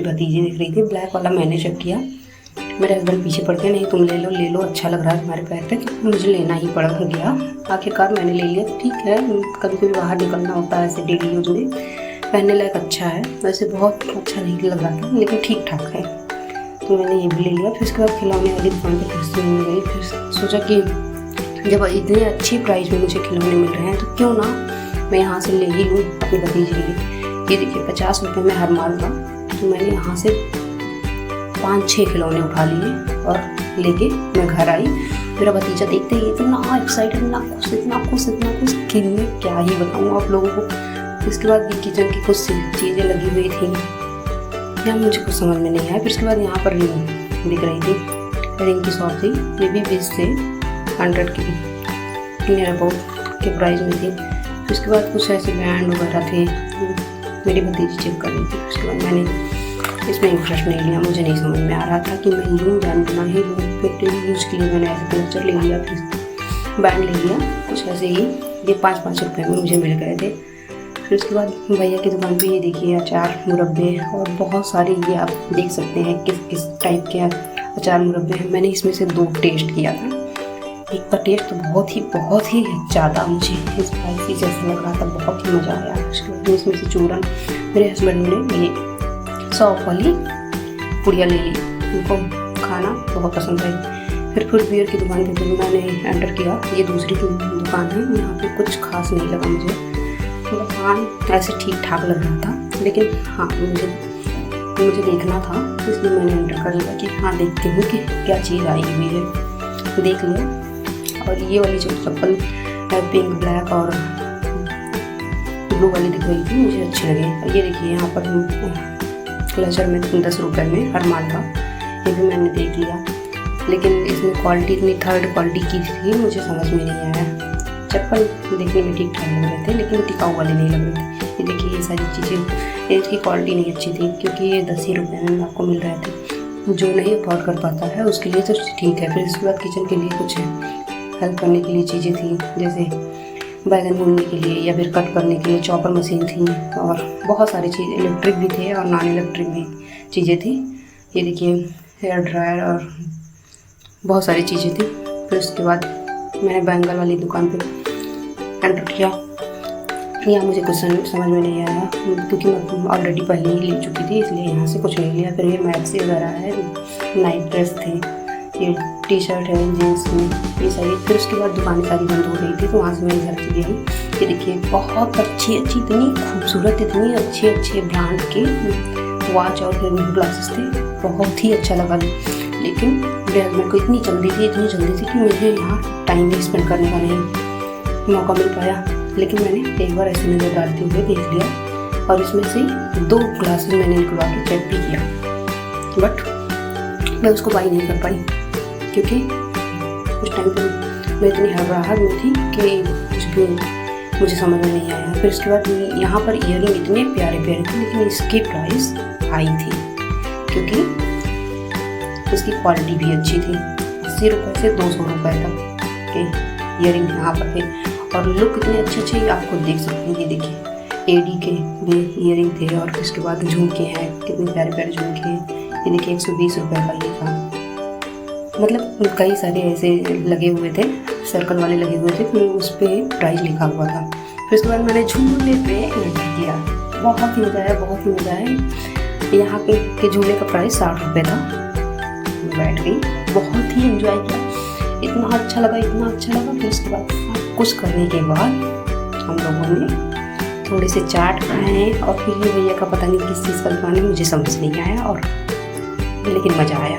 भतीजी दिख रही थी। ब्लैक वाला मैंने चेक किया, मेरे हस्बैंड पीछे पड़ गए, नहीं तुम ले लो, अच्छा लग रहा है तुम्हारे पैर पे, मुझे लेना ही पड़ गया। आखिरकार मैंने ले लिया। ठीक है, कभी कभी बाहर निकलना होता है ऐसे डेली यूज में, पहनने लायक अच्छा है। वैसे बहुत अच्छा नहीं लग रहा था लेकिन ठीक ठाक है, तो मैंने ये भी ले लिया। फिर उसके बाद खिलौने वाली दुकान पर फिर से मिल गई। फिर सोचा कि जब इतने अच्छी प्राइस में मुझे खिलौने मिल रहे हैं तो क्यों ना मैं यहाँ से ले ही लूँ अपनी भतीजी के लिए। ये देखिए 50 रुपये में हर माल का, तो मैंने यहाँ से 5-6 खिलौने उठा लिए और लेके मैं घर आई। मेरा भतीजा देखते ही इतना एक्साइटेड, इतना खुश कि मैं क्या ही बताऊँ आप लोगों को। इसके बाद ये किचन की कुछ चीज़ें लगी हुई थी, या मुझे कुछ समझ में नहीं आया। फिर उसके बाद यहाँ पर रिंग दिख रही थी, रिंग की शॉप थी, ये भी 20 से 100 की नियर अबाउट के प्राइस में थी। फिर उसके बाद कुछ ऐसे बैंड वगैरह थे, मेरी भतीजी चेक कर रही थी। उसके बाद मैंने इसमें इंटरेस्ट नहीं लिया, मुझे नहीं समझ में आ रहा था कि मैं लूँ या ना ही लूँ। फिर डेली यूज़ के लिए मैंने ऐसे पिक्चर ले लिया, फिर बैंड ले लिया, कुछ ऐसे ही। ये 5-5 रुपये में मुझे मिल गए थे। फिर उसके बाद भैया की दुकान पे ये देखिए अचार मुरब्बे और बहुत सारे, ये आप देख सकते हैं किस किस टाइप के अचार मुरब्बे हैं। मैंने इसमें से 2 टेस्ट किया था। एक का टेस्ट तो बहुत ही ज़्यादा मुझे स्पाइसी जैसा लग रहा था, बहुत ही मज़ा आया। उसके बाद इसमें से चूरन, मेरे हस्बैंड ने ये सौंफ वाली पुड़िया ले ली, उनको खाना बहुत पसंद आई। फिर फुटवियर की दुकान पे मैंने एंटर किया, ये दूसरी दुकान है। यहाँ पे कुछ खास नहीं लगा मुझे, दुकान ऐसे ठीक ठाक लग रहा था, लेकिन हाँ मुझे देखना था, इसलिए मैंने एंटर कर लिया कि हाँ देखती हूँ कि क्या चीज़ आई हुई है। देख लिया। और ये वाली जो चप्पल पिंक, ब्लैक और ब्लू वाली दिख रही थी, मुझे अच्छी लगी। और ये देखिए यहाँ पर क्लचर में 10 रुपये में हर माल का, ये भी मैंने देख लिया, लेकिन इसमें क्वालिटी इतनी थर्ड क्वालिटी की थी, मुझे समझ में नहीं आया। चप्पल देखने में ठीक ठाक लग रहे थे, लेकिन टिकाऊ वाले नहीं लग रहे थे। ये देखिए ये सारी चीज़ें, इसकी क्वालिटी नहीं अच्छी थी, क्योंकि ये 10 ही रुपये में आपको मिल रहे थे। जो नहीं अफोर्ड कर पाता है उसके लिए तो ठीक है। फिर इसके बाद किचन के लिए कुछ हेल्प करने के लिए चीज़ें थी, जैसे बैगन भूनने के लिए या फिर कट करने के लिए चॉपर मशीन थी, और बहुत सारी चीज़ इलेक्ट्रिक भी थे और नॉन इलेक्ट्रिक भी चीज़ें थी। ये देखिए हेयर ड्रायर और बहुत सारी चीज़ें थी। फिर उसके बाद मैंने बैंगल वाली दुकान पे एंटर किया। यहाँ मुझे कुछ समझ में नहीं आया, क्योंकि मैं ऑलरेडी पहले ही ले चुकी थी, इसलिए यहाँ से कुछ नहीं लिया। फिर ये मैक्सी वगैरह है, नाइट ड्रेस थे, ये टी-शर्ट है जीन्स में, ये सारी। फिर उसके बाद दुकानें सारी बंद हो रही थी, तो वहाँ से मैं घर चली आई। ये देखिए बहुत अच्छी इतनी खूबसूरत, इतनी अच्छे ब्रांड के वॉच और ग्लासेस थे, बहुत ही अच्छा लगा। लेकिन मेरे हस्बैंड को इतनी जल्दी थी कि मुझे यहाँ टाइम नहीं स्पेंड करने का नहीं मौका मिल पाया। लेकिन मैंने एक बार ऐसे नज़र डालते हुए देख लिया, और इसमें से 2 ग्लासेस मैंने निकलवा के चेक भी किया, बट मैं उसको बाई नहीं कर पाई, क्योंकि उस टाइम पर मैं इतनी घबराहट में थी कि कुछ भी मुझे समझ में नहीं आया। फिर उसके बाद यहाँ पर ईयरिंग इतने प्यारे थे, लेकिन इसकी प्राइस हाई थी, क्योंकि इसकी क्वालिटी भी अच्छी थी। 80 रुपये से 200 रुपये तक के ईयरिंग यहाँ पर थे, और लुक इतने अच्छे आप खुद देख सकते हैं। ये देखिए एडी के भी ईयरिंग थे, और उसके बाद झुमके हैं, कितने प्यारे झुमके। ये देखिए 120 रुपये का ये था, मतलब कई सारे ऐसे लगे हुए थे, सर्कल वाले लगे हुए थे, फिर उस पर प्राइस लिखा हुआ था। फिर उसके बाद मैंने झूले पे एंटर किया, बहुत ही मज़ा आया। यहाँ के झूले का प्राइस 60 रुपये था। बैठ गई, बहुत ही एंजॉय किया, इतना अच्छा लगा। फिर उसके बाद कुछ करने के बाद हम लोगों ने थोड़े से चाट खाए, और फिर ये भैया का पता नहीं किस चीज़ का दुकान है, मुझे समझ नहीं आया, और लेकिन मज़ा आया।